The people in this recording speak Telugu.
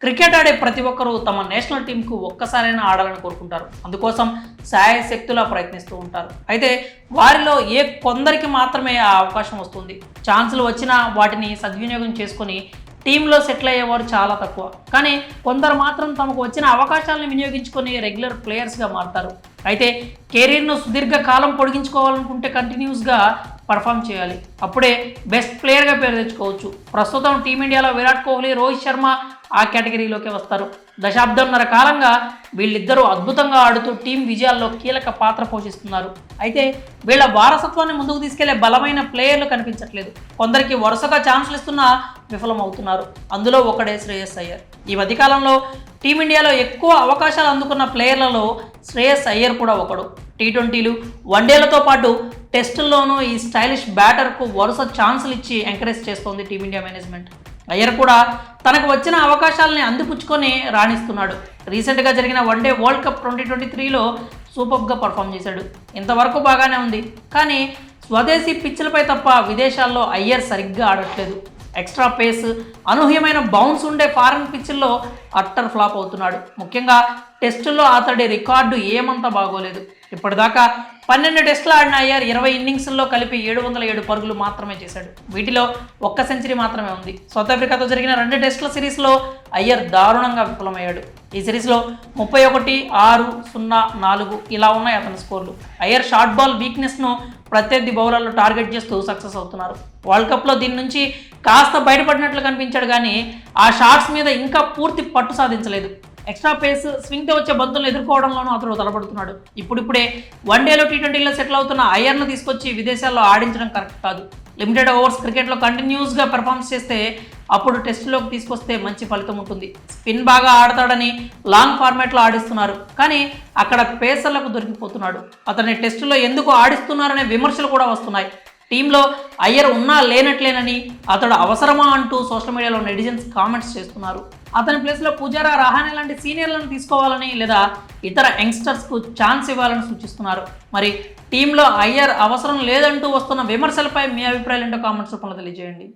క్రికెట్ ఆడే ప్రతి ఒక్కరూ తమ నేషనల్ టీంకు ఒక్కసారైనా ఆడాలని కోరుకుంటారు. అందుకోసం శాయశక్తులా ప్రయత్నిస్తూ ఉంటారు. అయితే వారిలో కొందరికి మాత్రమే ఆ అవకాశం వస్తుంది. ఛాన్సులు వచ్చినా వాటిని సద్వినియోగం చేసుకొని టీంలో సెటిల్ అయ్యేవారు చాలా తక్కువ. కానీ కొందరు మాత్రం తమకు వచ్చిన అవకాశాలను వినియోగించుకొని రెగ్యులర్ ప్లేయర్స్గా మారుతారు. అయితే కెరీర్ను సుదీర్ఘకాలం పొడిగించుకోవాలనుకుంటే కంటిన్యూస్గా పర్ఫామ్ చేయాలి. అప్పుడే బెస్ట్ ప్లేయర్గా పేరు తెచ్చుకోవచ్చు. ప్రస్తుతం టీమిండియాలో విరాట్ కోహ్లీ, రోహిత్ శర్మ ఆ కేటగిరీలోకి వస్తారు. దశాబ్దంన్నర కాలంగా వీళ్ళిద్దరూ అద్భుతంగా ఆడుతూ టీం విజయాల్లో కీలక పాత్ర పోషిస్తున్నారు. అయితే వీళ్ళ వారసత్వాన్ని ముందుకు తీసుకెళ్లే బలమైన ప్లేయర్లు కనిపించట్లేదు. కొందరికి వరుసగా ఛాన్సులు ఇస్తున్నా విఫలమవుతున్నారు. అందులో ఒకడే శ్రేయస్ అయ్యర్. ఈ మధ్యకాలంలో టీమిండియాలో ఎక్కువ అవకాశాలు అందుకున్న ప్లేయర్లలో శ్రేయస్ అయ్యర్ కూడా ఒకడు. టీ20లు, వన్డేలతో పాటు టెస్టుల్లోనూ ఈ స్టైలిష్ బ్యాటర్కు వరుస ఛాన్సులు ఇచ్చి ఎంకరేజ్ చేస్తోంది టీమిండియా మేనేజ్మెంట్. అయ్యర్ కూడా తనకు వచ్చిన అవకాశాలని అందిపుచ్చుకొని రాణిస్తున్నాడు. రీసెంట్గా జరిగిన వన్డే వరల్డ్ కప్ 2023లో సూపర్గా పర్ఫామ్ చేశాడు. ఇంతవరకు బాగానే ఉంది. కానీ స్వదేశీ పిచ్లపై తప్ప విదేశాల్లో అయ్యర్ సరిగ్గా ఆడట్లేదు. ఎక్స్ట్రా పేస్, అనూహ్యమైన బౌన్స్ ఉండే ఫారెన్ పిచ్ల్లో అట్టర్ ఫ్లాప్ అవుతున్నాడు. ముఖ్యంగా టెస్టుల్లో అతడి రికార్డు ఏమంత బాగోలేదు. ఇప్పటిదాకా 12 టెస్టులు ఆడిన అయ్యర్ 20 ఇన్నింగ్స్ల్లో కలిపి 707 పరుగులు మాత్రమే చేశాడు. వీటిలో ఒక్క సెంచరీ మాత్రమే ఉంది. సౌత్ ఆఫ్రికాతో జరిగిన 2 టెస్టుల సిరీస్లో అయ్యర్ దారుణంగా విఫలమయ్యాడు. ఈ సిరీస్లో 31, 6, 0, 4 ఇలా ఉన్నాయి అతని స్కోర్లు. అయ్యర్ షార్ట్ బాల్ వీక్నెస్ను ప్రత్యర్థి బౌలర్లు టార్గెట్ చేస్తూ సక్సెస్ అవుతున్నారు. వరల్డ్ కప్లో దీని నుంచి కాస్త బయటపడినట్లు కనిపించాడు. కానీ ఆ షాట్స్ మీద ఇంకా పూర్తి పట్టు సాధించలేదు. ఎక్స్ట్రా పేస్, స్వింగ్తో వచ్చే బంతులను ఎదుర్కోవడంలోనూ అతడు తలపడుతున్నాడు. ఇప్పుడిప్పుడే వన్డేలో, టీ20లో సెటిల్ అవుతున్న అయ్యర్ను తీసుకొచ్చి విదేశాల్లో ఆడించడం కరెక్ట్ కాదు. లిమిటెడ్ ఓవర్స్ క్రికెట్లో కంటిన్యూస్గా పెర్ఫార్మెన్స్ చేస్తే అప్పుడు టెస్టులోకి తీసుకొస్తే మంచి ఫలితం ఉంటుంది. స్పిన్ బాగా ఆడతాడని లాంగ్ ఫార్మాట్లో ఆడిస్తున్నారు. కానీ అక్కడ పేసర్లకు దొరికిపోతున్నాడు. అతన్ని టెస్టులో ఎందుకు ఆడిస్తున్నారనే విమర్శలు కూడా వస్తున్నాయి. టీంలో అయ్యర్ ఉన్నా లేనట్లేనని, అతడు అవసరమా అంటూ సోషల్ మీడియాలో నెటిజన్స్ కామెంట్స్ చేస్తున్నారు. అతని ప్లేస్లో పుజారా, రహానే లాంటి సీనియర్లను తీసుకోవాలని లేదా ఇతర యంగ్స్టర్స్కు ఛాన్స్ ఇవ్వాలని సూచిస్తున్నారు. మరి టీంలో అయ్యర్ అవసరం లేదంటూ వస్తున్న విమర్శలపై మీ అభిప్రాయాలు ఏంటో కామెంట్స్ రూపంలో తెలియజేయండి.